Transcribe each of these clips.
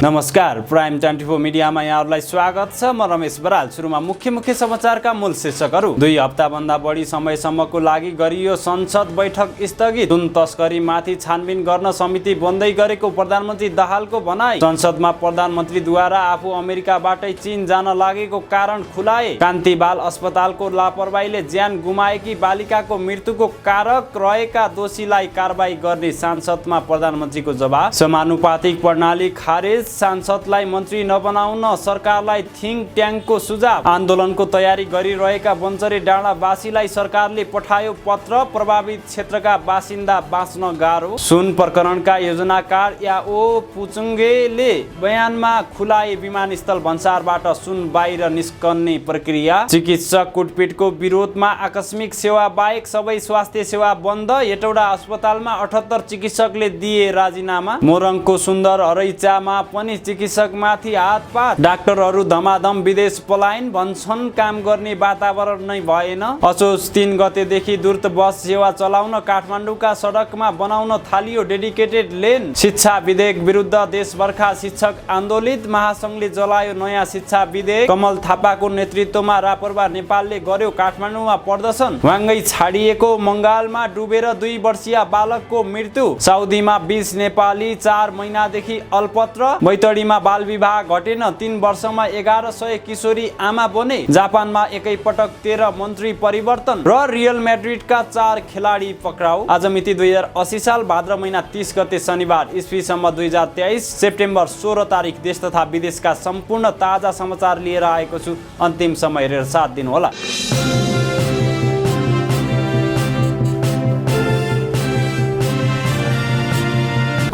नमस्कार, प्राइम 24 मिडियामा यहाँहरूलाई स्वागत छ। म रमेश बराल। सुरुमा मुख्य समाचारका मूल शीर्षकहरू। 2 हप्ताभन्दा बढी समयसम्मको लागि गरियो संसद बैठक स्थगित। सुन तस्करीमाथि छानबिन गर्न समिति बन्दै गरेको प्रधानमन्त्री दाहालको भनाई। संसदमा प्रधानमन्त्रीद्वारा आफू अमेरिकाबाटै चीन जान लागेको कारण खुलाए। कान्ति बाल अस्पतालको लापरवाहीले ज्यान गुमाएकी बालिकाको मृत्युको कारक रहेका दोषीलाई कारबाही गर्ने सांसदमा प्रधानमन्त्रीको जवाब। समानुपातिक प्रणाली खारेज, सांसदलाई मन्त्री नबनाउन सरकारलाई थिङ्क ट्याङ्कको सुझाव। आन्दोलनको तयारी गरिरहेका बन्चरे डाँडावासीलाई सरकारले पठायो पत्र। प्रभावित क्षेत्रका बासिन्दा बाँच्न गाह्रो। सुन प्रकरणका योजनाकार याओ पुचुङ्गेले बयानमा खुलाए विमानस्थल भन्सारबाट सुन बाहिर निस्कने प्रक्रिया। चिकित्सक कुटपिटको विरोधमा आकस्मिक सेवा बाहेक सबै स्वास्थ्य सेवा बन्द। हेटौडा अस्पतालमा 78 चिकित्सकले दिए राजीनामा। मोरङको सुन्दर हरैचामा पनि चिकित्सकमाथि हातपात। डाक्टरहरू धमाधम विदेश पलायन, भन्छन् काम गर्ने वातावरण नै भएन। असोज 3 गतेदेखि द्रुत बस सेवा चलाउन काठमाडौँका सडकमा बनाउन थालियो डेडिकेटेड लेन। शिक्षा विधेयक विरुद्ध देशभरका शिक्षक आन्दोलित। महासङ्घले जलायो नयाँ शिक्षा विधेयक। कमल थापाको नेतृत्वमा रापरवा नेपालले गर्यो काठमाडौँमा प्रदर्शन। वाङ्गै छाडिएको मङ्गालमा डुबेर 2 वर्षीय बालकको मृत्यु। साउदीमा 20 नेपाली 4 महिनादेखि अल्पत्र। बैतडीमा बाल विवाह घटेन, 3 वर्षमा 1100 किशोरी आमा बने। जापानमा एकैपटक 13 मन्त्री परिवर्तन र रियल म्याड्रिडका 4 खेलाडी पक्राउ। आज मिति 2080 साल भाद्र महिना 30 गते शनिबार, इस्वीसम्म 2023 सेप्टेम्बर 16 तारिक देश तथा विदेशका सम्पूर्ण ताजा समाचार लिएर आएको छु। अन्तिम समय हेरेर साथ दिनुहोला।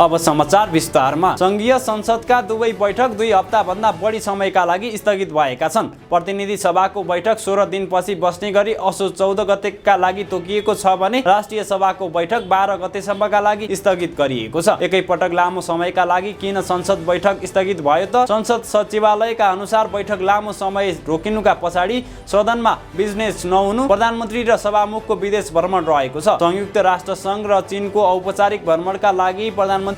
अब समाचार विस्तारमा। संघीय संसदका दुवै बैठक 2 हप्ताभन्दा बढी समयका लागि स्थगित भएका छन्। प्रतिनिधि सभाको बैठक 16 दिनपछि बस्ने गरी असोज 14 गतेका लागि तोकिएको छ भने राष्ट्रिय सभाको बैठक 12 गतेसम्मका लागि स्थगित गरिएको छ। एकैपटक लामो समयका लागि किन संसद बैठक स्थगित भयो त? संसद सचिवालयका अनुसार बैठक लामो समय रोकिनुका पछाडि सदनमा बिजनेस नहुनु, प्रधानमन्त्री र सभामुखको विदेश भ्रमण रहेको छ। संयुक्त राष्ट्र सङ्घ र चीनको औपचारिक भ्रमणका लागि प्रधानमन्त्री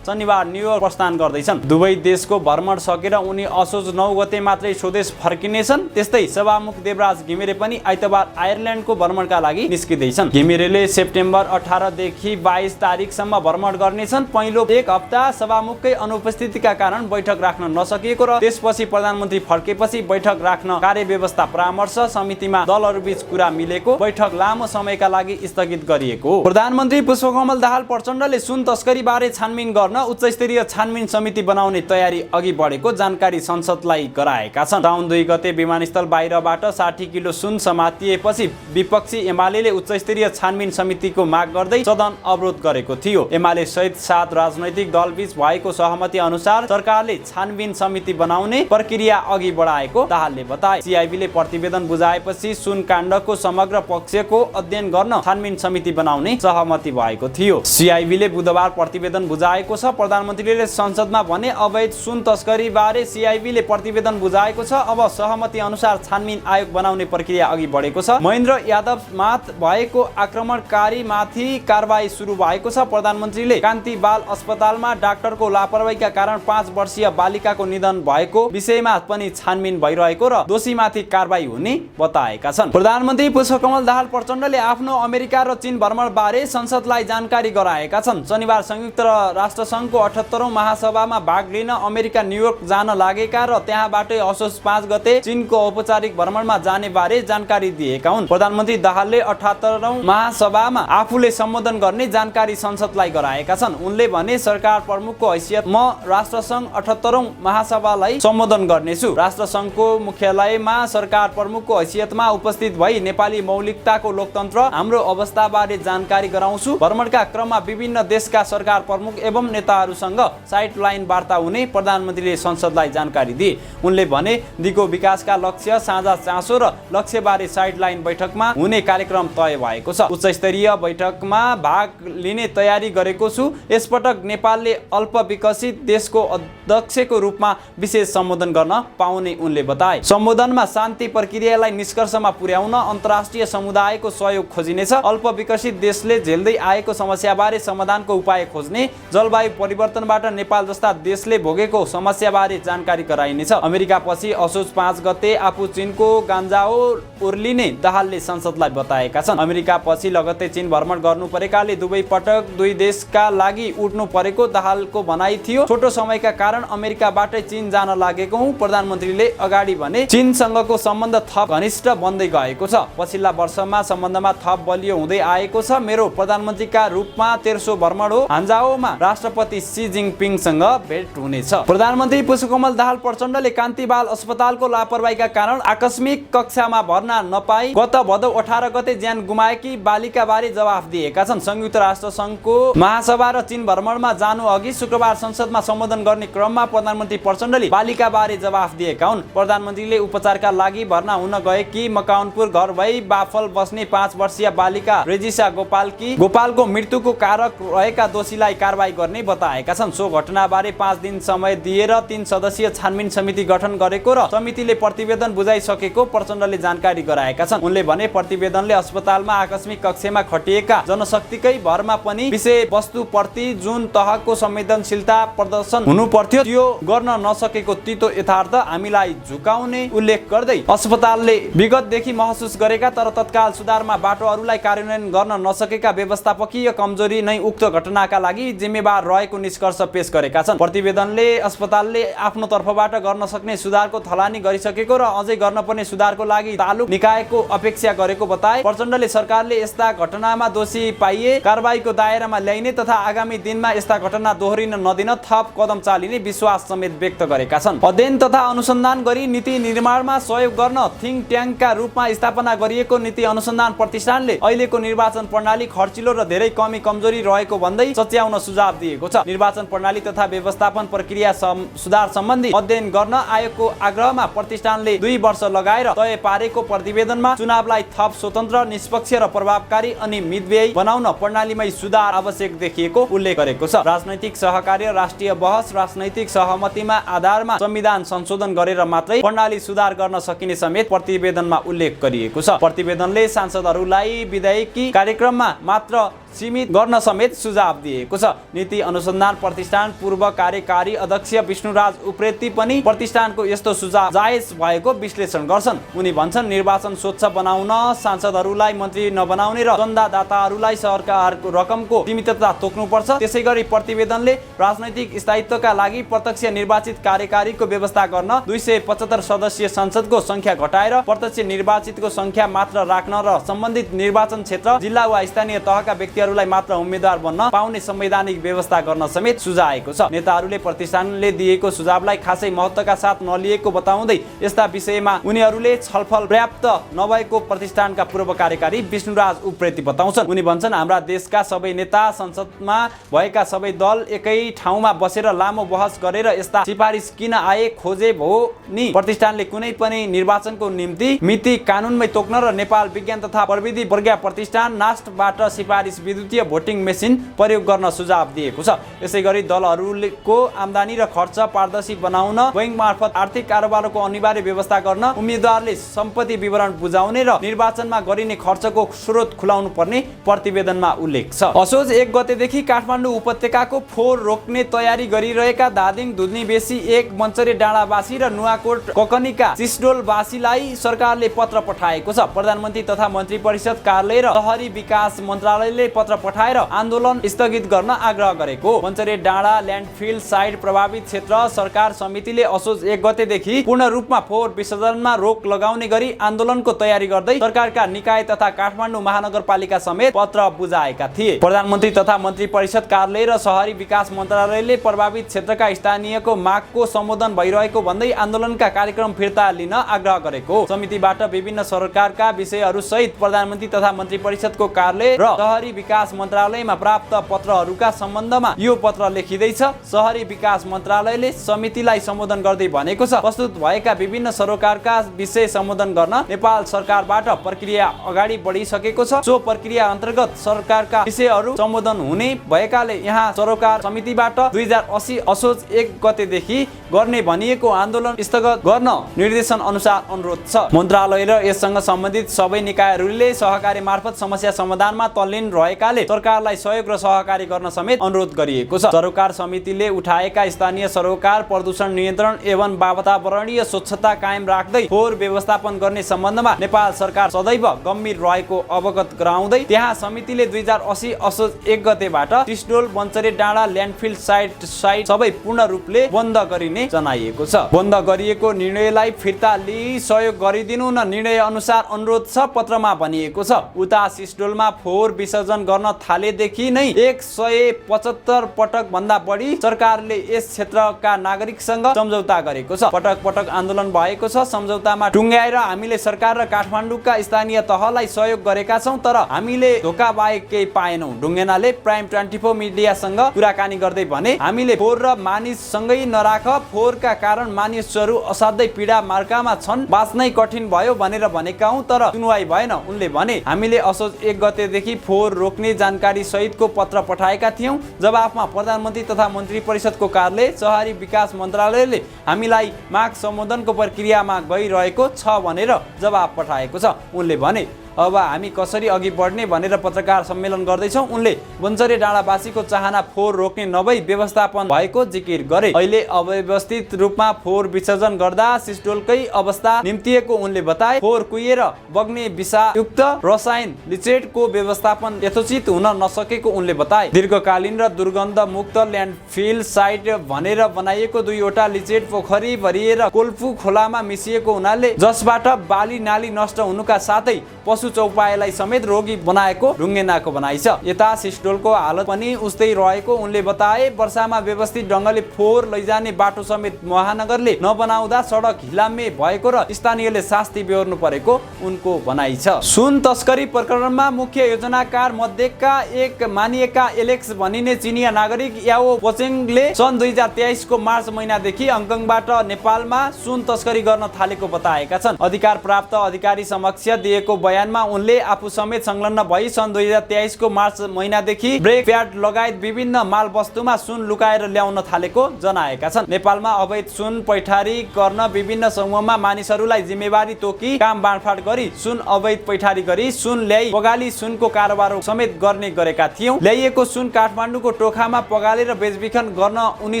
शनिबार न्युयोर्क प्रस्थान गर्दैछन्। दुवै देशको भ्रमण सकेर उनी असोज 9 गते मात्रै स्वदेश फर्किनेछन्। त्यस्तै सभामुख देवराज घिमिरे पनि आइतबार आयरल्यान्डको भ्रमणका लागि निस्किँदैछन्। घिमिरेले सेप्टेम्बर 18 देखि 22 तारिकसम्म भ्रमण गर्नेछन्। पहिलो 1 हप्ता सभामुखकै अनुपस्थितिका कारण बैठक राख्न नसकिएको र त्यसपछि प्रधानमन्त्री फर्केपछि बैठक राख्न कार्यव्यवस्था परामर्श समितिमा दलहरूबीच कुरा मिलेको बैठक लामो समयका लागि स्थगित गरिएको हो। प्रधानमन्त्री पुष्पकमल दाहाल प्रचण्डले सुन तस्करी बारे छानबिन गर्न उच्चस्तरीय छानबिन समिति बनाउने तयारी अघि बढेको जानकारी संसदलाई गराएका छन्। साउन 2 गते विमानस्थल बाहिरबाट 60 किलो सुन समातिएपछि विपक्षी एमाले उच्चस्तरीय छानबिन समितिको माग गर्दै सदन अवरोध गरेको थियो। एमाले सहित 7 राजनैतिक दलबीच भएको सहमति अनुसार सरकारले छानबिन समिति बनाउने प्रक्रिया अघि बढाएको दाहालले बताए। सिआइबीले प्रतिवेदन बुझाएपछि सुन काण्डको समग्र पक्षको अध्ययन गर्न छानबिन समिति बनाउने सहमति भएको थियो। सिआइबीले बुधबार प्रतिवेदन बुझाएको छ। प्रधानमन्त्रीले संसदमा भने अवैध सुन तस्करी बारे सिआइबीले प्रतिवेदन बुझाएको छ। अब सहमति अनुसार छानबिन आयोग बनाउने प्रक्रिया अघि बढेको छ। महेन्द्र यादवमाथ भएको आक्रमणकारीमाथि कारबाही सुरु भएको छ। प्रधानमन्त्रीले कान्ति बाल अस्पतालमा डाक्टरको लापरवाहीका कारण 5 वर्षीय बालिकाको निधन भएको विषयमा पनि छानबिन भइरहेको र दोषीमाथि कारबाही हुने बताएका छन्। प्रधानमन्त्री पुष्पकमल दाहाल प्रचण्डले आफ्नो अमेरिका र चीन भ्रमण बारे संसदलाई जानकारी गराएका छन्। शनिबार संयुक्त राष्ट्र सङ्घको 78औं महासभामा भाग लिन अमेरिका न्युयोर्क जान लागेका र त्यहाँबाटै असोज 5 गते चीनको औपचारिक भ्रमणमा जाने बारे जानकारी दिएका हुन्। प्रधानमन्त्री दाहालले 78औं महासभामा आफूले सम्बोधन गर्ने जानकारी संसदलाई गराएका छन्। उनले भने सरकार प्रमुखको हैसियतमा राष्ट्रसङ्घ 78औं महासभालाई सम्बोधन गर्नेछु। राष्ट्रसङ्घको मुख्यालयमा सरकार प्रमुखको हैसियतमा उपस्थित भई नेपाली मौलिकताको लोकतन्त्र हाम्रो अवस्थाबारे जानकारी गराउँछु। भ्रमणका क्रममा विभिन्न देशका सरकार प्रमुख एवं नेताहरूसँग साइडलाइन वार्ता हुने प्रधानमन्त्रीले संसदलाई जानकारी दिए। उनले भने दिगो विकासका लक्ष्य, साझा चासो र लक्ष्यबारे साइडलाइन बैठकमा हुने कार्यक्रम तय भएको छ। उच्चस्तरीय बैठकमा भाग लिने तयारी गरेको छु। यसपटक नेपालले अल्प विकसित देशको अध्यक्षको रूपमा विशेष सम्बोधन गर्न पाउने उनले बताए। सम्बोधनमा शान्ति प्रक्रियालाई निष्कर्षमा पुर्याउन अन्तर्राष्ट्रिय समुदायको सहयोग खोजिनेछ, अल्प विकसित देशले झेल्दै आएको समस्याबारे समाधानको उपाय खोज्ने, जलवायु परिवर्तनबाट नेपाल जस्ता देशले भोगेको समस्याबारे जानकारी गराइनेछ। अमेरिकापछि असोज 5 गते आफू चीनको गान्जाओ उर्लिने दाहालले संसदलाई बताएका छन्। अमेरिकापछि लगत्तै चीन भ्रमण गर्नु परेकाले दुवै पटक दुई देशका लागि उठ्नु परेको दाहालको भनाइ थियो। छोटो समयका कारण अमेरिकाबाटै चीन जान लागेको हुँ। प्रधानमन्त्रीले अगाडि भने चीनसँगको सम्बन्ध थप घनिष्ठ बन्दै गएको छ। पछिल्ला वर्षमा सम्बन्धमा थप बलियो हुँदै आएको छ। मेरो प्रधानमन्त्रीका रूपमा तेर्सो भ्रमण हो। हान्जाओमा राष्ट्रपति सी जिनपिङसँग भेट हुनेछ। प्रधानमन्त्री पुष्पकमल दाहाल प्रचण्डले कान्ति बाल अस्पतालको लापरवाहीका कारण आकस्मिक कक्षामा भर्ना नपाई गत भदौ 18 गते ज्यान गुमाएकी बालिकाबारे जवाफ दिएका छन्। संयुक्त राष्ट्र संघको महासभा र चीन भ्रमणमा जानु अघि शुक्रबार संसदमा सम्बोधन गर्ने क्रममा प्रधानमन्त्री प्रचण्डले बालिकाबारे जवाफ दिएका हुन्। प्रधानमन्त्रीले उपचारका लागि भर्ना हुन गएकी मकाउनपुर घर भई बाफल बस्ने 5 वर्षीय बालिका रेजिसा गोपालको मृत्युको कारक रहेका दोषीलाई कारबाही गर्ने बताएका छन्। सो घटनाबारे 5 दिन समय दिएर 3 सदस्यीय छानबिन समिति गठन गरेको र समितिले प्रतिवेदन बुझाइसकेको प्रचण्डले जानकारी गराएका छन्। उनले भने प्रतिवेदनले अस्पतालमा आकस्मिक कक्षमा खटिएका जनशक्तिकै भरमा पनि विषय वस्तुप्रति जुन तहको संवेदनशीलता प्रदर्शन हुनु पर्थ्यो त्यो गर्न नसकेको तितो यथार्थ हामीलाई झुकाउने उल्लेख गर्दै अस्पतालले विगतदेखि महसुस गरेका तर तत्काल सुधारमा बाटोहरूलाई कार्यान्वयन गर्न नसकेका व्यवस्थापकीय कमजोरी नै उक्त घटनाका लागि जिम्मेवार रहेको निष्कर्ष पेश गरेका छन्। प्रतिवेदनले अस्पतालले आफ्नो तर्फबाट गर्न सक्ने सुधारको थलानी गरिसकेको र अझै गर्न पर्ने सुधारको लागि तालुक निकायको अपेक्षा गरेको बताए। प्रचण्डले सरकारले यस्ता घटनामा दोषी पाइए कारबाहीको दायरामा ल्याइने तथा आगामी दिनमा यस्ता घटना दोहोरिन नदिन थप कदम चालिने विश्वास समेत व्यक्त गरेका छन्। अध्ययन तथा अनुसन्धान गरी नीति निर्माणमा सहयोग गर्न थिङ्क ट्याङ्कका रूपमा स्थापना गरिएको नीति अनुसन्धान प्रतिष्ठानले अहिलेको निर्वाचन प्रणाली खर्चिलो र धेरै कमजोरी रहेको भन्दै सच्याउन सुझाव दिएको छ। निर्वाचन प्रणाली तथा व्यवस्थापन प्रक्रिया सुधार सम्बन्धी अध्ययन गर्न आयोगको आग्रहमा प्रतिष्ठानले 2 वर्ष लगाएर तय पारेको प्रतिवेदनमा चुनावलाई थप स्वतन्त्र, निष्पक्ष र प्रभावकारी अनि मितव्ययी बनाउन प्रणालीमै सुधार आवश्यक देखिएको उल्लेख गरेको छ। राजनैतिक सहकार्य, राष्ट्रिय बहस, राजनैतिक सहमतिमा आधारमा संविधान संशोधन गरेर मात्रै प्रणाली सुधार गर्न सकिने समेत प्रतिवेदनमा उल्लेख गरिएको छ। प्रतिवेदनले सांसदहरूलाई विधायकी कार्यक्रममा मात्र सीमित गर्न समेत सुझाव दिएको छ। नीति अनुसन्धान प्रतिष्ठान पूर्व कार्यकारी अध्यक्ष विष्णुराज उप्रेती पनि प्रतिष्ठानको यस्तो सुझाव जायज भएको विश्लेषण गर्छन्। उनी भन्छन् निर्वाचन स्वच्छ बनाउन सांसदहरूलाई मन्त्री नबनाउने र चन्दादाताहरूलाई सरकारको रकमको सीमितता तोक्नुपर्छ। त्यसैगरी प्रतिवेदनले राजनैतिक स्थायित्वका लागि प्रत्यक्ष निर्वाचित कार्यकारीको व्यवस्था गर्न 275 सदस्यीय संसदको संख्या घटाएर प्रत्यक्ष निर्वाचितको संख्या मात्र राख्न र सम्बन्धित निर्वाचन क्षेत्र, जिल्ला वा स्थानीय तहका व्यक्तिहरूलाई मात्र उम्मेदवार बन्न पाउने संवैधानिक व्यवस्था गर्न समेत सुझाएको छ। नेताहरूले प्रतिष्ठानले दिएको सुझावलाई खासै महत्त्वका साथ नलिएको बताउँदै यस्ता विषयमा उनीहरूले छलफल पर्याप्त नभएको प्रतिष्ठानका पूर्व कार्यकारी विष्णुराज उप्रेती बताउँछन्। उनी भन्छन् हाम्रा देशका सबै नेता, संसदमा भएका सबै दल एकै ठाउँमा बसेर लामो बहस गरेर यस्ता सिफारिस किन आए खोजे भो नि प्रतिष्ठानले कुनै पनि निर्वाचनको निम्ति मिति कानुनमै तोक्न र नेपाल विज्ञान तथा प्रविधि प्रज्ञा प्रतिष्ठान नास्टबाट सिफारिस विद्युतीय भोटिङ मेसिन प्रयोग गर्न सुझाव दिएको छ। यसैगरी दलहरूको आम्दानी र खर्च पारदर्शी बनाउन बैंक मार्फत आर्थिक कारोबारको अनिवार्य व्यवस्था गर्न, उम्मेदवारले सम्पत्ति विवरण बुझाउने र निर्वाचनमा गरिने खर्चको स्रोत खुलाउनु पर्ने प्रतिवेदनमा उल्लेख छ। असोज 1 गतेदेखि काठमाडौँ उपत्यकाको फोहोर रोक्ने तयारी गरिरहेका धादिङ, दुधनी बेसी 1, मन्चरे डाँडावासी र नुवाकोट ककनीका सिस्डोलवासीलाई सरकारले पत्र पठाएको छ। प्रधानमन्त्री तथा मन्त्री परिषद कार्यालय र शहरी विकास मन्त्रालयले पत्र पठाएर आन्दोलन स्थगित गर्न आग्रह गरेको। मन्चरे डाँडा ल्यान्डफिल साइट प्रभावित क्षेत्र सरकार समितिले असोज 1 गतेदेखि पूर्ण रूपमा फोहोर विसर्जनमा रोक लगाउने गरी आन्दोलनको तयारी गर्दै सरकारका निकाय तथा काठमाडौँ महानगरपालिका समेत पत्र बुझाएका थिए। प्रधानमन्त्री तथा मन्त्री परिषद कार्यालय र शहरी विकास मन्त्रालयले प्रभावित क्षेत्रका स्थानीयको मागको सम्बोधन भइरहेको भन्दै आन्दोलनका कार्यक्रम फिर्ता लिन आग्रह गरेको। समितिबाट विभिन्न सरकारका विषयहरू सहित प्रधानमन्त्री तथा मन्त्री परिषदको कार्यालय र शहरी विकास मन्त्रालयमा प्राप्त पत्रहरूका सम्बन्धमा यो पत्र लेखिँदैछ। शहरी विकास मन्त्रालयले समितिलाई सम्बोधन गर्दै भनेको छ, प्रस्तुत भएका विभिन्न सरोकारका विषय सम्बोधन गर्न नेपाल सरकारबाट प्रक्रिया अगाडि बढिसकेको छ। सो प्रक्रिया अन्तर्गत सरकारका विषयहरू सम्बोधन हुने भएकाले यहाँ सरोकार समितिबाट 2080 असोज 1 गतेदेखि गर्ने भनिएको आन्दोलन स्थगित गर्न निर्देशन अनुसार अनुरोध छ। मन्त्रालय र यससँग सम्बन्धित सबै निकायहरूले सहकारी मार्फत समस्या समाधानमा तल्लीन रहेकाले सरकारलाई सहयोग र सहकारी गर्न समेत अनुरोध गरिएको छ। सरोकार समितिले उठाएका स्थानीय सरोकार प्रदूषण नियन्त्रण एवं वातावरणीय स्वच्छता कायम राख्दै फोहोर व्यवस्थापन गर्ने सम्बन्धमा नेपाल सरकार सदैव गम्भीर रहेको अवगत गराउँदै त्यहाँ समितिले 2080 असोज 1 गतेबाट टिस्डोल बन्चरे डाँडा ल्यान्डफिल साइट सबै पूर्ण रूपले बन्द गरिने जनाइएको छ। बन्द गरिएको निर्णयलाई फिर्ता लिई सहयोग गरिदिनु न निर्णय अनुसार अनुरोध छ। पत्रमा भनिएको छ, उता सिस्डोलमा फोहोर विसर्जन गर्न थालेदेखि नै 175 पटक भन्दा बढी सरकारले यस क्षेत्रका नागरिकसँग सम्झौता गरेको छ। पटक पटक आन्दोलन भएको छ। सम्झौतामा टुङ्ग्याएर हामीले सरकार र काठमाडौँका स्थानीय तहलाई सहयोग गरेका छौं, तर हामीले धोका बाहेक केही पाएनौं। ढुङ्गेनाले प्राइम 24 मिडियासँग कुराकानी गर्दै भने, हामीले फोहोर र मानिससँगै नराख, फोहोरका कारण मानिसहरू असाध्यै पीडा मार्कामा छन्, बाँच्नै कठिन भयो भनेर भनेका हौं, तर सुनवाई भएन। उनले भने, हामीले असोज 1 गतेदेखि फोहोर रोक्ने जानकारी सहितको पत्र पठाएका थियौं। जवाफमा प्रधानमन्त्री तथा मन्त्री परिषदको कार्यालय शहरी विकास मन्त्रालयले हामीलाई माग सम्बोधनको प्रक्रियामा गइरहेको छ भनेर जवाफ पठाएको छ। उनले भने, अब हामी कसरी अघि बढ्ने भनेर पत्रकार सम्मेलन गर्दैछौँ। उनले बन्चरे डाँडावासीको चाहना फोहोर रोक्ने नभई व्यवस्थापन भएको जिकिर गरे। अहिले अव्यवस्थित रूपमा फोहोर विसर्जन गर्दा सिस्डोलकै अवस्था निम्तिएको उनले बताए। फोहोर कुहिएर बग्ने विषायुक्त रसायन लिचेटको व्यवस्थापन यथोचित हुन नसकेको उनले बताए। दीर्घकालीन र दुर्गन्ध मुक्त ल्यान्डफिल साइट भनेर बनाइएको 2वटा लिचेट पोखरी भरिएर कोल्फु खोलामा मिसिएको हुनाले जसबाट बाली नाली नष्ट हुनुका साथै पशु चौपायालाई समेत रोगी बनाएको ढुङ्गेनाको भनाइ छ। यता सिस्डोलको हालत पनि उस्तै रहेको उनले बताए। वर्षामा व्यवस्थित ढङ्गले फोहोर लैजाने बाटो समेत महानगरले नबनाउँदा सडक हिलामे भएको र स्थानीयले शास्ति बेहोर्नु परेको उनको भनाइ छ। सुन तस्करी प्रकरणमा मुख्य योजनाकार मध्येका एक मानिएका एलेक्स भनिने चिनिया नागरिक याओ पोचेङले सन् 2023 को मार्च महिनादेखि हङकङबाट नेपालमा सुन तस्करी गर्न थालेको बताएका छन्। अधिकार प्राप्त अधिकारी समक्ष दिएको बयानमा उनले आफू समेत संलग्न भई सन् 2023 को मार्च महिनादेखि ब्रेक प्याड लगायत विभिन्न माल वस्तुमा सुन लुकाएर ल्याउन थालेको जनाएका छन्। नेपालमा अवैध सुन पैठारी गर्न विभिन्न समूहमा मानिसहरूलाई जिम्मेवारी तोकी काम बाँडफाँड गरी सुन अवैध पैठारी गरी सुन ल्याई पगाली सुनको कारोबार समेत गर्ने गरेका थियौं। ल्याइएको सुन काठमाडौँको टोखामा पगालेर बेचबिखन गर्न उनी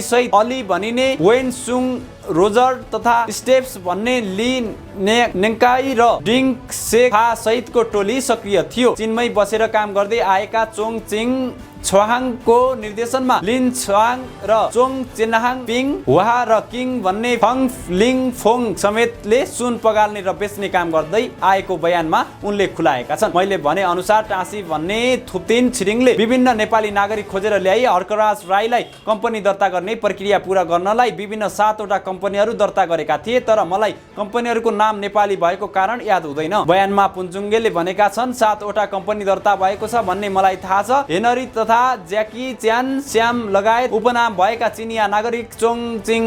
सहित अली भनिने वेन सुङ रोजर तथा स्टेप्स भन्ने ली नेङ्काई र डिङ सेखा सहितको टोली सक्रिय थियो। चीनमै बसेर काम गर्दै आएका चोङ चिङ छहाङको निर्देशनमा लिन छहाङ र चोङ चिन्हाङ पिङ वाहा र किङ भन्ने फङ लिङ फोङ समेतले सुन पगाल्ने र बेच्ने काम गर्दै आएको बयानमा उनले खुलाएका छन्। मैले भने अनुसार टाँसी भन्ने थुप्तिन छिरिङले विभिन्न नेपाली नागरिक खोजेर ल्याई हर्कराज राईलाई कम्पनी दर्ता गर्ने प्रक्रिया पूरा गर्नलाई विभिन्न 7वटा कम्पनीहरू दर्ता गरेका थिए, तर मलाई कम्पनीहरूको नाम नेपाली भएको कारण याद हुँदैन। बयानमा पुञ्जुङ्गेले भनेका छन् 7वटा कम्पनी दर्ता भएको छ भन्ने मलाई थाहा छ। हेनरी तथा ज्याकी च्यान श्याम लगायत उपनाम भएका चिनिया नागरिक चोङ चिङ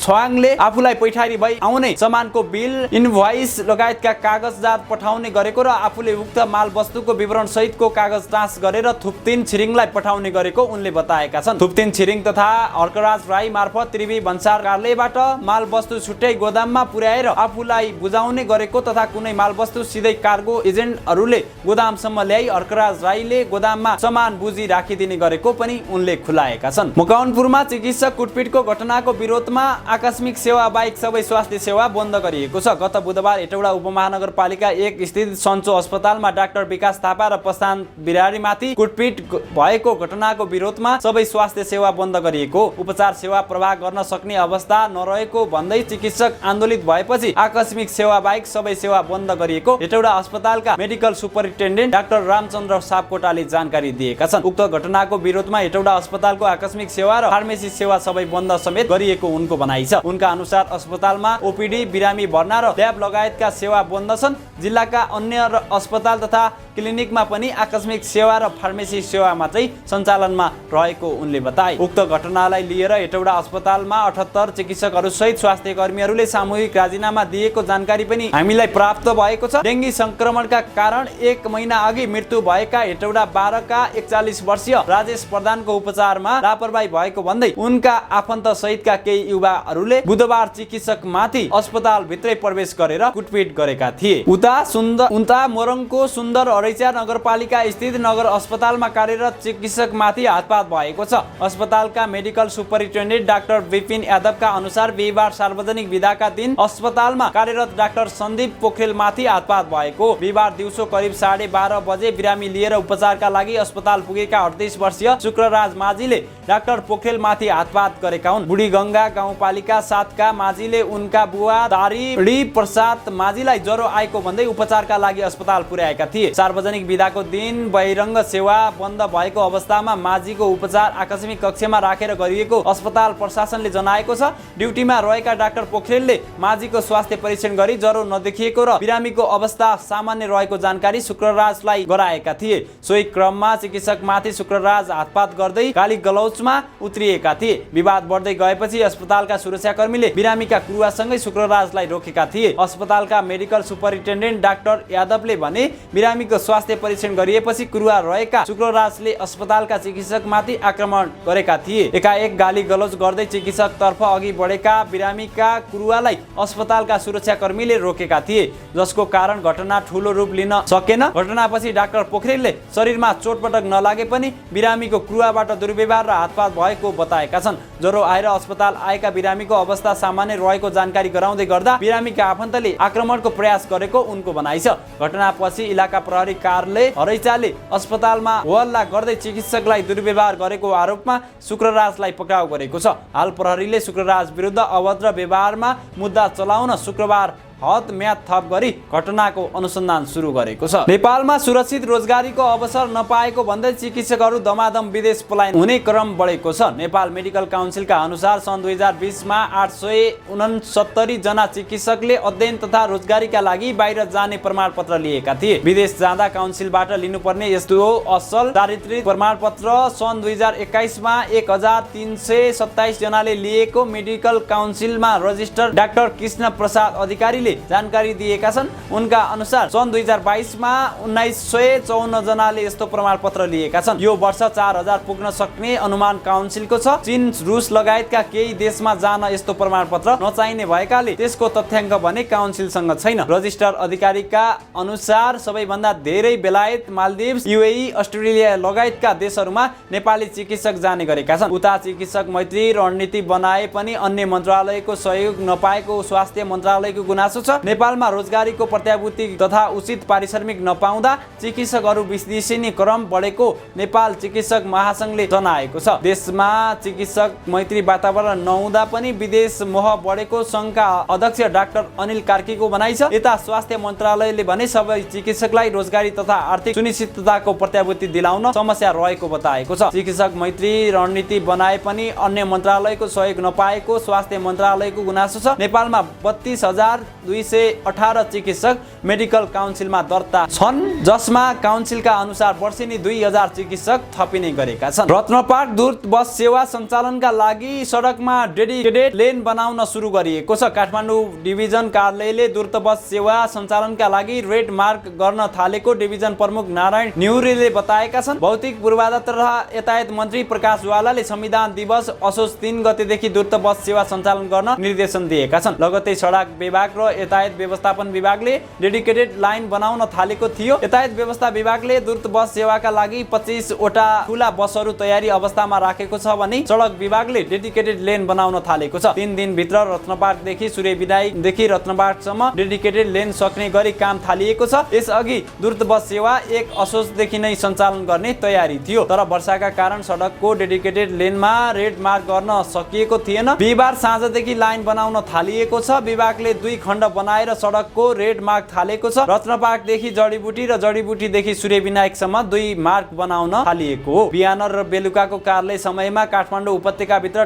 छवाङले आफूलाई पैठारी भई आउने सामानको बिल इनभोइस लगायतका कागजजात पठाउने गरेको र आफूले उक्त माल वस्तुको विवरण सहितको कागज टाँस गरेर थुप्तिन छिरिङलाई पठाउने गरेको उनले बताएका छन्। थुप्तिन छिरिङ तथा हर्कराज राई मार्फत त्रिवी भन्सार कार्यालयबाट माल वस्तु छुट्टै गोदाममा पुर्याएर आफूलाई बुझाउने गरेको तथा कुनै माल वस्तु सिधै कार्गो एजेन्टहरूले गोदामसम्म ल्याई हर्कराज राईले गोदाममा सामान बुझी राखिदिने गरेको पनि उनले खुलाएका छन्। मकवानपुरमा चिकित्सक कुटपिटको घटनाको विरोधमा आकस्मिक सेवा बाहेक सबै स्वास्थ्य सेवा बन्द गरिएको छ। गत बुधबार हेटौडा उपमहानगरपालिका 1 स्थित सन्चो अस्पतालमा डाक्टर विकास थापा र प्रशान्त बिरारीमाथि कुटपिट भएको घटनाको विरोधमा सबै स्वास्थ्य सेवा बन्द गरिएको, उपचार सेवा प्रवाह गर्न सक्ने अवस्था नरहेको भन्दै चिकित्सक आन्दोलित भएपछि आकस्मिक सेवा बाहेक सबै सेवा बन्द गरिएको हेटौडा अस्पतालका मेडिकल सुपरिन्टेन्डेन्ट डाक्टर रामचन्द्र सापकोटाले जानकारी दिएका छन्। उक्त घटनाको विरोधमा हेटौडा अस्पतालको आकस्मिक सेवा र फार्मेसी सेवा सबै बन्द समेत गरिएको उनको भनाइ छ। उनका अनुसार अस्पतालमा ओपीडी, बिरामी भर्ना र ल्याब लगायतका सेवा बन्द छन्। जिल्लाका अन्य अस्पताल तथा क्लिनिकमा पनि आकस्मिक सेवा र फार्मेसी सेवा मात्रै सञ्चालनमा रहेको उनले बताए। उक्त घटनालाई लिएर हेटौडा अस्पतालमा 78 चिकित्सकहरू सहित स्वास्थ्य कर्मीहरूले सामूहिक राजीनामा दिएको जानकारी पनि हामीलाई प्राप्त भएको छ। डेङ्गी संक्रमणका कारण 1 महिना अघि मृत्यु भएका हेटौडा 12 का 41 वर्षीय राजेश प्रधानको उपचारमा लापरवाही भएको भन्दै उनका आफन्त सहितका केही युवाहरूले बुधबार चिकित्सक माथि अस्पताल भित्रै प्रवेश गरेर कुटपिट गरेका थिए। उता मोरङको सुन्दर अरैचा नगरपालिका स्थित नगर अस्पतालमा कार्यरत चिकित्सक माथि हातपात भएको छ। अस्पतालका मेडिकल सुपरिन्टेन्डेन्ट डाक्टर विपिन यादवका अनुसार बिहिबार सार्वजनिक बिदाका दिन अस्पतालमा कार्यरत डाक्टर सन्दीप पोखरेल माथि हातपात भएको। बिहिबार दिउँसो करिब 12:30 बजे बिरामी लिएर उपचारका लागि अस्पताल पुगेका 38 वर्षीय शुक्रराज माझीले डाक्टर पोखरेल माथि हातपात गरेका हुन्। बुढीगङ्गा गाउँपालिका 7 का माझीले उनका बुवा दारी प्रसाद माझीलाई ज्वरो आएको भन्दै उपचारका लागि अस्पताल पुर्याएका थिए। सार्वजनिक बिदाको दिन बहिरङ्ग सेवा बन्द भएको अवस्थामा माझीको उपचार आकस्मिक कक्षमा राखेर गरिएको अस्पताल प्रशासनले जनाएको छ। ड्युटीमा रहेका डाक्टर पोखरेलले माझीको स्वास्थ्य परीक्षण गरी ज्वरो नदेखिएको र बिरामीको अवस्था सामान्य रहेको जानकारी शुक्रराजलाई गराएका थिए। सोही क्रममा चिकित्सक माथि शुक्रराज हातपात गर्दै गाली गलौचमा उत्रिएका थिए। विवाद बढ्दै गएपछि अस्पतालका सुरक्षाकर्मीले बिरामीका कुरुवासँगै शुक्रराजलाई रोकेका थिए। अस्पतालका मेडिकल सुपरिन्टेन्डेन्ट डाक्टर यादवले भने बिरामीको स्वास्थ्य परीक्षण गरिएपछि कुरुवा रहेका शुक्रराजले अस्पतालका चिकित्सकमाथि आक्रमण गरेका थिए। एकाएक गाली गलौज गर्दै चिकित्सकतर्फ अघि बढेका बिरामीका कुरुवालाई अस्पतालका सुरक्षाकर्मीले रोकेका थिए, जसको कारण घटना ठूलो रूप लिन सकेन। घटनापछि डाक्टर पोखरेलले शरीरमा चोटपटक नलागे पनि बिरामीको कुरुवाबाट दुर्व्यवहार र हातपात भएको बताएका छन्। ज्वरो आएर अस्पताल आएका बिरामीको अवस्था सामान्य रहेको जानकारी गराउँदै गर्दा बिरामीका आफन्तले आक्रमणको प्रयास गरेको उनको भनाइ छ। घटनापछि इलाका प्रहरी कार्यालय हरैचाले अस्पतालमा होहल्ला गर्दै चिकित्सकलाई दुर्व्यवहार गरेको आरोपमा शुक्रराजलाई पक्राउ गरेको छ। हाल प्रहरीले शुक्रराज विरुद्ध अभद्र व्यवहारमा मुद्दा चलाउन शुक्रबार हद म्याद थप गरी घटनाको अनुसन्धान सुरु गरेको छ। नेपालमा सुरक्षित रोजगारीको अवसर नपाएको भन्दै चिकित्सकहरू दमादम विदेश पलायन हुने क्रम बढेको छ। नेपाल मेडिकल काउन्सिलका अनुसार सन् 2020 मा 869 जना चिकित्सकले अध्ययन तथा रोजगारीका लागि बाहिर जाने प्रमाणपत्र लिएका थिए। विदेश जाँदा काउन्सिलबाट लिनुपर्ने यस्तो असल चारित्रिक प्रमाणपत्र सन् 2021 मा 1327 जनाले लिएको मेडिकल काउन्सिलमा रजिस्टर डाक्टर कृष्ण प्रसाद अधिकारीले जानकारी दिएका छन्। उनका अनुसार सन् 2022 मा 1954 जनाले यस्तो प्रमाणपत्र लिएका छन्। यो वर्ष 4000 पुग्न सक्ने अनुमान काउन्सिलको छ। चीन, रुस लगायतका केही देशमा जान यस्तो प्रमाणपत्र नचाहिने भएकाले त्यसको तथ्याङ्क भने काउन्सिलसँग छैन। रजिस्टर अधिकारीका अनुसार सबैभन्दा धेरै बेलायत, मालदिभ्स, युएई, अस्ट्रेलिया लगायतका देशहरूमा नेपाली चिकित्सक जाने गरेका छन्। उता चिकित्सक मैत्री रणनीति बनाए पनि अन्य मन्त्रालयको सहयोग नपाएको स्वास्थ्य मन्त्रालयको गुनासो छ। नेपालमा रोजगारीको प्रत्याभूति तथा उचित पारिश्रमिक नपाउँदा चिकित्सकहरू विदेशिने क्रम बढेको नेपाल चिकित्सक महासंघले जनाएको छ। देशमा चिकित्सक मैत्री वातावरण नहुँदा पनि विदेश मोह बढेको संघका अध्यक्ष डाक्टर अनिल कार्कीको भनाइ छ। यता स्वास्थ्य मन्त्रालयले भने सबै चिकित्सकलाई रोजगारी तथा आर्थिक सुनिश्चितताको प्रत्याभूति दिलाउन समस्या रहेको बताएको छ। चिकित्सक मैत्री रणनीति बनाए पनि अन्य मन्त्रालयको सहयोग नपाएको स्वास्थ्य मन्त्रालयको गुनासो छ। नेपालमा 32,218 चिकित्सक मेडिकल काउन्सिलमा दर्ता छन्, जसमा काउन्सिलका अनुसार वर्षेनी 2000 चिकित्सक थपिने गरेका छन्। रत्नपार्क दूत बस सेवा सञ्चालनका लागि सडकमा डेडिकेटेड लेन बनाउन सुरु गरिएको छ। काठमाडौँ डिभिजन कार्यालयले दूत बस सेवा सञ्चालनका लागि रेड मार्क गर्न थालेको डिभिजन प्रमुख नारायण न्युरीले बताएका छन्। भौतिक पूर्वाधार तथा यातायात मन्त्री प्रकाश वालाले संविधान दिवस असोज 3 गतेदेखि दूत बस सेवा सञ्चालन गर्न निर्देशन दिएका छन्। लगतै सडक विभाग र यातायात व्यवस्थापन विभागले डेडिकेटेड लाइन बनाउन थालेको थियो। यातायात व्यवस्था विभागले दूत बस सेवाका लागि 25 वटा ठूला बसहरू तयारी अवस्थामा राखेको छ भने सडक विभागले डेडिकेटेड लेन बनाउन थालेको छ। 3 दिनभित्र रत्नपार्कदेखि सूर्यविनायकदेखि रत्नपार्कसम्म डेडिकेटेड लेन सक्ने गरी काम थालिएको छ। यसअघि दूत बस सेवा 1 असोजदेखि नै सञ्चालन गर्ने तयारी थियो, तर वर्षाका कारण सडकको डेडिकेटेड लेनमा रेड मार्क गर्न सकिएको थिएन। बिहिबार साँझदेखि लाइन बनाउन थालिएको छ। विभागले 2 खण्ड बनाएर सडकको रेड मार्ग थालेको छ। रत्नपार्कदेखि जडीबुटी र जडीबुटीदेखि सूर्यविनायकसम्म 2 मार्ग बनाउन थालिएको हो। बिहान र बेलुकाको कार्यालय समयमा काठमाडौँ उपत्यकाभित्र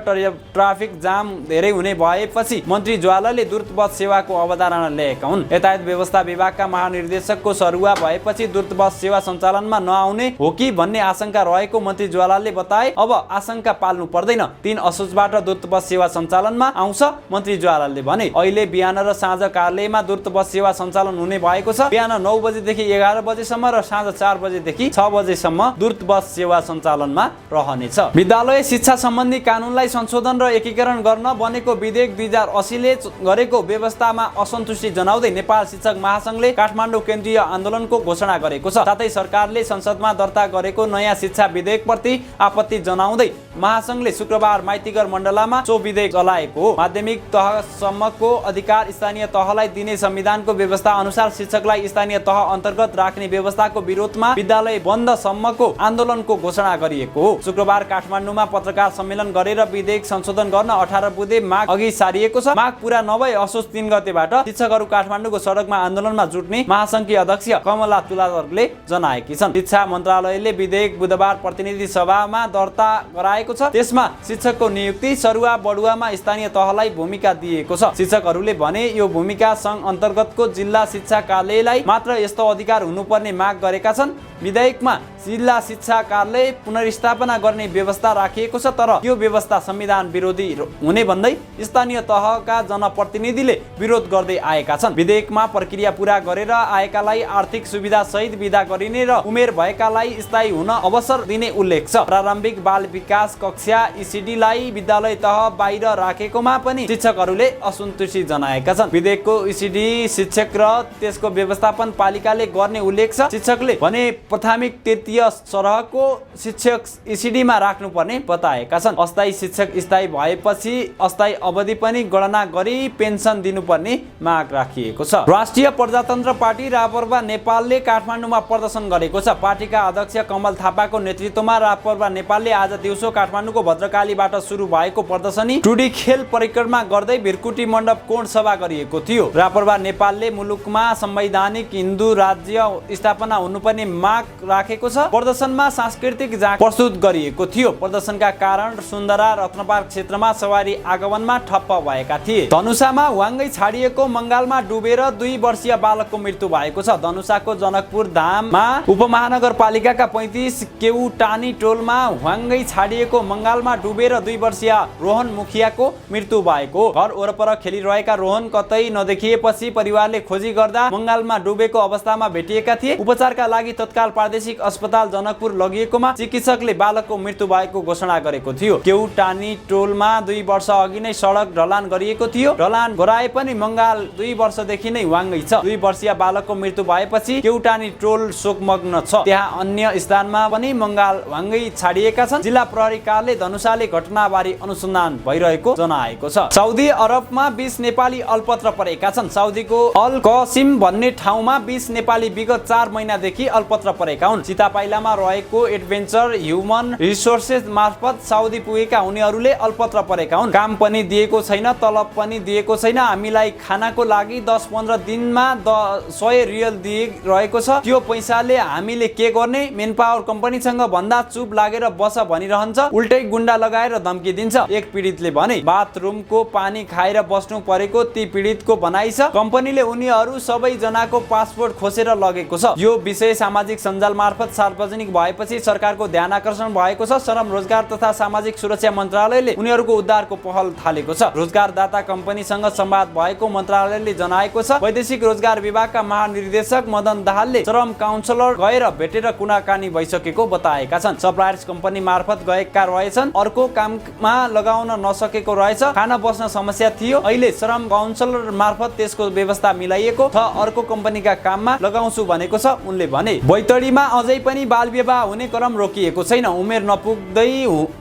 ट्राफिक जाम धेरै हुने भएपछि मन्त्री ज्वालाले द्रुत बस सेवाको अवधारणा ल्याएका हुन्। यातायात व्यवस्था विभागका महानिर्देशकको सरुवा भएपछि द्रुत बस सेवा सञ्चालनमा नआउने हो कि भन्ने आशंका रहेको मन्त्री ज्वालाले बताए। अब आशंका पाल्नु पर्दैन, 3 असोजबाट द्रुत बस सेवा सञ्चालनमा आउँछ मन्त्री ज्वालाले भने। अहिले बिहान र साँझ कार्यालयमा द्रुत बस सेवा सञ्चालन हुने भएको छ। बिहान 9 बजेदेखि 11 बजेसम्म र साँझ 4 बजेदेखि 6 बजेसम्म द्रुत बस सेवा सञ्चालनमा रहनेछ। विद्यालय शिक्षा सम्बन्धी कानुनलाई संशोधन र एकीकरण गर्न बनेको विधेयक 2080 ले गरेको व्यवस्थामा असन्तुष्टि जनाउँदै नेपाल शिक्षक महासंघले काठमाडौँ केन्द्रीय आन्दोलनको घोषणा गरेको छ। साथै सरकारले संसदमा दर्ता गरेको नयाँ शिक्षा विधेयकप्रति आपत्ति जनाउँदै महासंघले शुक्रबार माइतीघर मण्डलामा सो विधेयक चलाएको हो। माध्यमिक तहसम्मको अधिकार स्थानीय तहलाई दिने संविधानको व्यवस्था अनुसार शिक्षकलाई स्थानीय तह अन्तर्गत राख्ने व्यवस्थाको विरोधमा विद्यालय बन्दसम्मको आन्दोलनको घोषणा गरिएको हो। शुक्रबार काठमाडौँमा पत्रकार सम्मेलन गरेर विधेयक संशोधन गर्न 18 बुँदे माग अघि सारिएको छ। माग पूरा नभए असोज 3 गतेबाट शिक्षकहरू काठमाडौँको सडकमा आन्दोलनमा जुट्ने महासंघकी अध्यक्ष कमला तुलाधरले जनाएकी छन्। शिक्षा मन्त्रालयले विधेयक बुधबार प्रतिनिधि सभामा दर्ता गराएको छ। त्यसमा शिक्षकको नियुक्ति सरुवा बढुवामा स्थानीय तहलाई भूमिका दिएको छ। शिक्षकहरूले भने यो भूमिका संघ अन्तर्गतको जिल्ला शिक्षा कार्यालयलाई मात्र यस्तो अधिकार हुनुपर्ने माग गरेका छन्। विधेयकमा जिल्ला शिक्षा कार्यालय पुनर्स्थापना गर्ने व्यवस्था राखिएको छ, तर यो व्यवस्था संविधान विरोधी हुने भन्दै स्थानीय तहका जनप्रतिनिधिले विरोध गर्दै आएका छन्। विधेयकमा प्रक्रिया पूरा गरेर आएकालाई आर्थिक सुविधा सहित विदा गरिने र उमेर भएकालाई स्थायी हुन अवसर दिने उल्लेख छ। प्रारम्भिक बाल विकास कक्षा ECD-लाई विद्यालय तह बाहिर राखेकोमा पनि शिक्षकहरूले असन्तुष्टि जनाएका छन्। विधेयकको ECD शिक्षक र त्यसको व्यवस्थापन पालिकाले गर्ने उल्लेख छ। शिक्षकले भने प्राथमिक तृतीय सरहको शिक्षक ECD-मा राख्नुपर्ने बताएका छन्। अस्थायी शिक्षक स्थायी भएपछि अस्थायी अवधि पनि गणना गरी पेन्सन दिनुपर्ने माग राखिएको छ। राष्ट्रिय प्रजातन्त्र पार्टी रापरपा नेपालले काठमाडौँमा प्रदर्शन गरेको छ। पार्टीका अध्यक्ष कमल थापाको नेतृत्वमा रापरपा नेपालले आज दिउँसो काठमाडौँको भद्रकालीबाट सुरु भएको प्रदर्शनी टुडी खेल परिक्रमा गर्दै भिरकुटी मण्डप कोण सभा गरिएको थियो। रापरपा नेपालले मुलुकमा संवैधानिक हिन्दू राज्य स्थापना हुनुपर्ने माग राखेको छ। प्रदर्शनमा सांस्कृतिक झाँकी प्रस्तुत गरिएको थियो। प्रदर्शनका कारण सुन्दरा रत्नपार्क क्षेत्रमा सवारी आगमनमा ठप्प भएका थिए। धनुषामा ह्वाङ्गै छाडिएको मङ्गालमा डुबेर 2 वर्षीय बालकको मृत्यु भएको छ। धनुषाको जनकपुर धाममा उपमहानगरपालिकाका 35 केउटानी टोलमा ह्वाङ्गै छाडिएको मङ्गालमा डुबेर 2 वर्षीय रोहन मुखियाको मृत्यु भएको। घर वरपर खेलिरहेका रोहन कतै नदेखिएपछि परिवारले खोजी गर्दा मङ्गालमा डुबेको अवस्थामा भेटिएका थिए। उपचारका लागि तत्काल प्रादेशिक अस्पताल जनकपुर लगिएकोमा चिकित्सकले बालकको मृत्यु भएको घोषणा गरेको थियो। केउटानी टोलमा 2 वर्ष अघि नै सडक ढलान गरिएको थियो। ढलान गराए पनि मङ्गाल 2 वर्षदेखि नै ह्वाङ्गै छ। 2 वर्षीय बालकको मृत्यु भएपछि केउटानी टोल शोकमग्न छ। त्यहाँ अन्य स्थानमा पनि मङ्गाल ह्वाङ्गै छाडिएका छन्। जिल्ला प्रहरी कार्यालय धनुषाले घटनाबारे अनुसन्धान भइरहेको जनाएको छ। साउदी अरबमा 20 नेपाली अल्पत्र परेका छन्। साउदीको अल कसिम भन्ने ठाउँमा 20 नेपाली विगत 4 महिनादेखि अल्पत्र परेका हुन्। चितापाइलामा रहेको एडभेन्चर ह्युमन रिसोर्सेस मार्फत साउदी पुगेका उनीहरूले अल्पत्र परेका हुन्। काम पनि दिएको छैन, तलब पनि दिएको छैन। हामीलाई खानाको लागि 10-15 दिनमा 100 रियल दिइरहेको छ। त्यो पैसाले हामीले के गर्ने? मेन पावर कम्पनीसँग भन्दा चुप लागेर बस भनिरहन्छ। उल्टै गुण्डा लगाएर धम्की दिन्छ। एक पीडितले भने बाथरुमको पानी खाएर बस्नु परेको ती पीडितको भनाइ छ। कम्पनीले उनीहरू सबै जनाको पासपोर्ट खोसेर लगेको छ। यो विषय सामाजिक सञ्जाल मार्फत सार्वजनिक भएपछि सरकारको ध्यान आकर्षण भएको छ। श्रम रोजगार तथा सामाजिक सुरक्षा मन्त्रालयले उनीहरूको उद्धारको पहल थालेको छ। रोजगारदाता कम्पनीसँग संवाद भएको मन्त्रालयले जनाएको छ। वैदेशिक रोजगार विभागका महानिर्देशक मदन दाहालले श्रम काउन्सिलर गएर भेटेर कुराकानी भइसकेको बताएका छन्। सप्लायर्स कम्पनी मार्फत गएका रहेछन्। अर्को काममा लगाउन नसकेको रहेछ। खाना बस्न समस्या थियो। अहिले श्रम काउन्सिलर मार्फत त्यसको व्यवस्था मिलाइएको छ। अर्को कम्पनीका काममा लगाउँछु भनेको छ उनले भने। बैतडीमा अझै पनि बाल विवाह हुने क्रम रोकिएको छैन। उमेर नपुग्दै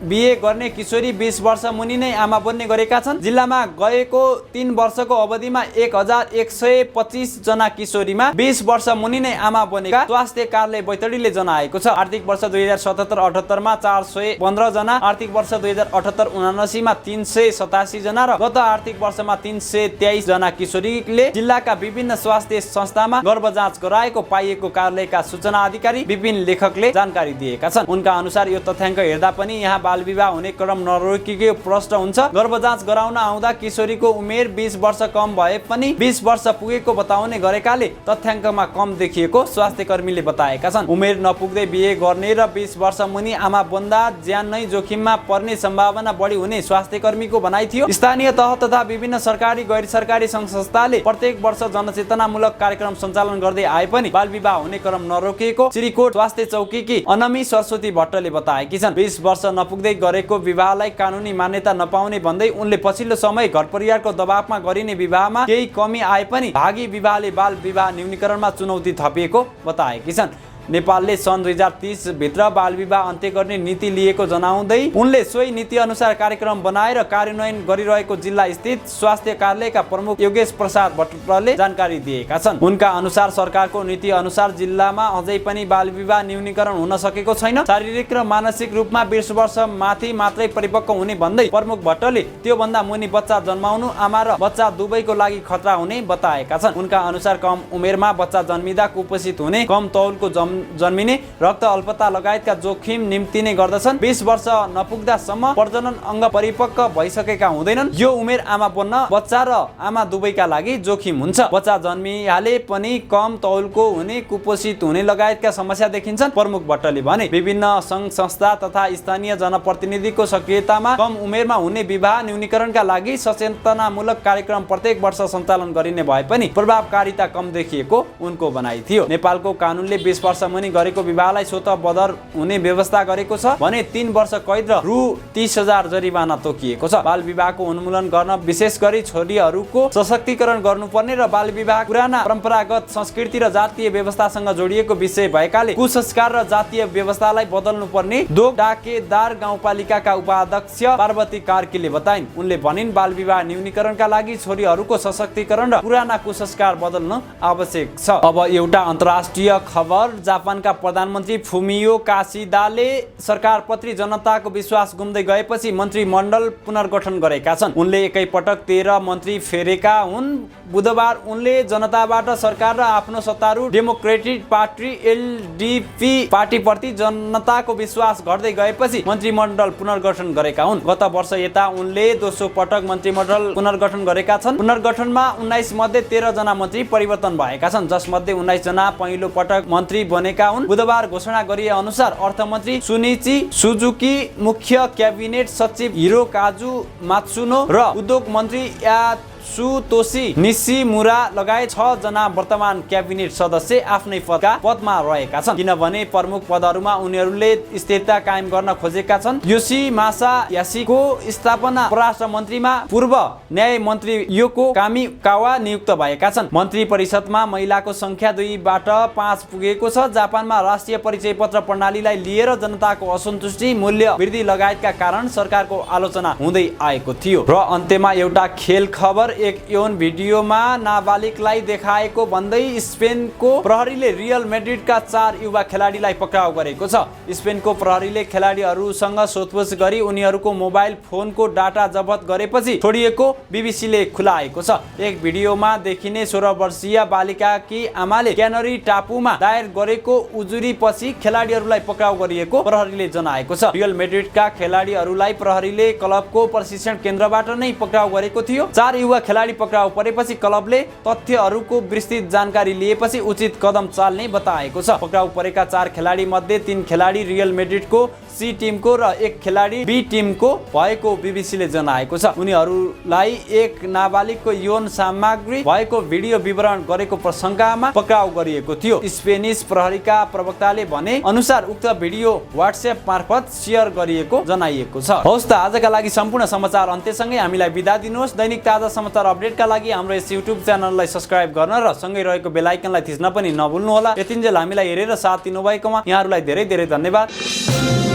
बिहे गर्ने किशोरी 20 वर्ष मुनि नै आमा बन्ने गरेका छन्। जिल्लामा गएको 3 वर्षको अवधिमा 1125 जना किशोरीमा 20 वर्ष मुनि नै आमा बनेका स्वास्थ्य कार्यालय बैतडीले जनाएको छ। आर्थिक वर्ष 2077-78 मा 415 जना, आर्थिक वर्ष 2078-79 मा 387 जना र गत आर्थिक वर्षमा 323 जना जना किशोरीले जिल्लाका विभिन्न स्वास्थ्य संस्थामा गर्भ जाँच गराएको पाइएको कार्यालयका सूचना अधिकारी विपिन लेखकले जानकारी दिएका छन्। उनका अनुसार यो तथ्याङ्क हेर्दा पनि यहाँ बाल विवाह हुने क्रम नरोकिएको प्रश्न हुन्छ। गर्भ जाँच गराउन आउँदा किशोरीको उमेर 20 वर्ष कम भए पनि 20 वर्ष पुगेको बताउने गरेकाले तथ्याङ्कमा कम देखिएको स्वास्थ्य कर्मीले बताएका छन्। उमेर नपुग्दै बिहे गर्ने र 20 वर्ष मुनि आमा बन्दा ज्यान नै जोखिममा पर्ने सम्भावना बढी हुने स्वास्थ्य कर्मीको भनाइ थियो। स्थानीय तह तथा विभिन्न सरकारी गैर सरकारी सङ्घ संस्थाले प्रत्येक वर्ष जनचेतनामूलक कार्यक्रम सञ्चालन गर्दै आए पनि बाल विवाह हुने क्रम नरोकिएको श्रीकोट स्वास्थ्य चौकीकी अनमी सरस्वती भट्टले बताएकी छन्। 20 वर्ष नपुग्दै गरेको विवाहलाई कानुनी मान्यता नपाउने भन्दै उनले पछिल्लो समय घर परिवारको दबावमा गरिने विवाहमा केही कमी आए पनि भागी विवाहले बाल विवाह न्यूनीकरणमा चुनौती थपिएको बताएकी छन्। नेपालले सन् 2030 भित्र बाल विवाह अन्त्य गर्ने नीति लिएको जनाउँदै उनले सोही नीति अनुसार कार्यक्रम बनाएर कार्यान्वयन गरिरहेको जिल्ला स्थित स्वास्थ्य कार्यालयका प्रमुख योगेश प्रसाद भट्टले जानकारी दिएका छन्। उनका अनुसार सरकारको नीति अनुसार जिल्लामा अझै पनि बाल विवाह न्यूनीकरण हुन सकेको छैन। शारीरिक र मानसिक रूपमा 20 वर्ष माथि मात्रै परिपक्व हुने भन्दै प्रमुख भट्टले त्यो भन्दा मुनि बच्चा जन्माउनु आमा र बच्चा दुवैको लागि खतरा हुने बताएका छन्। उनका अनुसार कम उमेरमा बच्चा जन्मिँदा कुपोषित हुने, कम तौलको जन्मिने, रक्त अल्पता लगायतका जोखिम निम्तिने गर्दछन्। 20 वर्ष नपुग्दासम्म प्रजनन अङ्ग परिपक्व भइसकेका हुँदैनन्। यो उमेर आमा बन्न, बच्चा र आमा दुवैका लागि जोखिम हुन्छ। बच्चा जन्मिहाले पनि कम तौलको हुने, कुपोषित हुने लगायतका समस्या देखिन्छन्। प्रमुख भट्टले भने विभिन्न सङ्घ संस्था तथा स्थानीय जनप्रतिनिधिको सक्रियतामा कम उमेरमा हुने विवाह न्यूनीकरणका लागि सचेतनामूलक कार्यक्रम प्रत्येक वर्ष सञ्चालन गरिने भए पनि प्रभावकारिता कम देखिएको उनको भनाइ थियो। नेपालको कानुनले 20 वर्ष मुनि गरेको विवाहलाई स्वतः बदर हुने व्यवस्था गरेको छ भने 3 वर्ष कैद र रु 30,000 जरिवाना तोकिएको छ। बाल विवाहको उन्मूलन गर्न विशेष गरी छोरीहरूको सशक्तिकरण गर्नुपर्ने र बाल विवाह पुराना परम्परागत संस्कृति र जातीय व्यवस्थासँग जोडिएको विषय भएकाले कुसंस्कार र जातीय व्यवस्थालाई बदल्नुपर्ने दोक डाकेदार गाउँपालिकाका उपाध्यक्ष पार्वती कार्कीले बताइन्। उनले भनिन् बाल विवाह न्यूनीकरणका लागि छोरीहरूको सशक्तिकरण र पुराना कुसंस्कार बदल्न आवश्यक छ। अब एउटा अन्तर्राष्ट्रिय खबर। जापानका प्रधानमन्त्री फुमियो कासिदाले सरकारप्रति जनताको विश्वास गुम्दै गएपछि मन्त्रीमण्डल पुनर्गठन गरेका छन्। उनले एकैपटक 13 मन्त्री फेरेका हुन्। बुधबार उनले जनताबाट सरकार र आफ्नो सत्तारूढ डेमोक्रेटिक पार्टी एलडीपी पार्टीप्रति जनताको विश्वास घट्दै गएपछि मन्त्रीमण्डल पुनर्गठन गरेका हुन्। गत वर्ष यता उनले दोस्रो पटक मन्त्रीमण्डल पुनर्गठन गरेका छन्। पुनर्गठनमा 19 मध्ये 13 जना मन्त्री परिवर्तन भएका छन्, जसमध्ये 19 जना पहिलो पटक मन्त्री बनेका हुन्। बुधबार घोषणा गरिए अनुसार अर्थमन्त्री सुनिची सुजुकी, मुख्य क्याबिनेट सचिव हिरोकाजु मात्सुनो र उद्योग मन्त्री यासुतोशी निशिमुरा लगायत 6 जना वर्तमान क्याबिनेट सदस्य आफ्नै पदमा रहेका छन्, किनभने प्रमुख पदहरूमा उनीहरूले स्थिरता कायम गर्न खोजेका छन्। योशिमासा यासीको स्थापना परराष्ट्र मन्त्रीमा पूर्व न्याय मन्त्री योको कामिकावा नियुक्त भएका छन्। मन्त्री परिषदमा महिलाको संख्या 2 बाट 5 पुगेको छ। जापानमा राष्ट्रिय परिचय पत्र प्रणालीलाई लिएर जनताको असन्तुष्टि, मूल्य वृद्धि लगायतका कारण सरकारको आलोचना हुँदै आएको थियो। र अन्त्यमा एउटा खेल खबर। एक यौन भिडियोमा नाबालिगलाई देखाएको भन्दै स्पेनको प्रहरीले रियल मेड्रिडका 4 युवा खेलाडीलाई पक्राउ गरेको छ। स्पेनको प्रहरीले खेलाडीहरूसँग सोधपुछ गरी उनीहरूको मोबाइल फोनको डाटा जफत गरेपछि छोडिएको बीबीसीले खुलाएको छ। एक भिडियोमा देखिने 16 वर्षीय बालिकाकी आमाले क्यानरी टापुमा दायर गरेको उजुरीपछि खेलाडीहरूलाई पक्राउ गरिएको प्रहरीले जनाएको छ। रियल मेड्रिडका खेलाडीहरूलाई प्रहरीले क्लबको प्रशिक्षण केन्द्रबाट नै पक्राउ गरेको थियो। 4 युवा खेलाडी पक्राउ परेपछि क्लबले तथ्यहरूको विस्तृत जानकारी लिएपछि उचित कदम चाल्ने बताएको छ। पक्राउ परेका 4 खेलाडी मध्ये 3 खेलाडी रियल मेड्रिडको सी टिमको र 1 खेलाडी बी टिमको भएको बीबीसीले जनाएको छ। उनीहरूलाई एक नाबालिगको यौन सामग्री भएको भिडियो विवरण गरेको प्रसङ्गमा पक्राउ गरिएको थियो। स्पेनिस प्रहरीका प्रवक्ताले भने अनुसार उक्त भिडियो व्हाट्सएप मार्फत सेयर गरिएको जनाइएको छ। हौस् त आजका लागि सम्पूर्ण समाचार अन्त्यसँगै हामीलाई बिदा दिनुहोस्। दैनिक ताजा समाचार अपडेटका लागि हाम्रो यस युट्युब च्यानललाई सब्स्क्राइब गर्न र सँगै रहेको बेल आइकनलाई थिच्न पनि नभुल्नुहोला। यतिन्जेल हामीलाई हेरेर साथ दिनुभएकोमा यहाँहरूलाई धेरै धेरै धन्यवाद।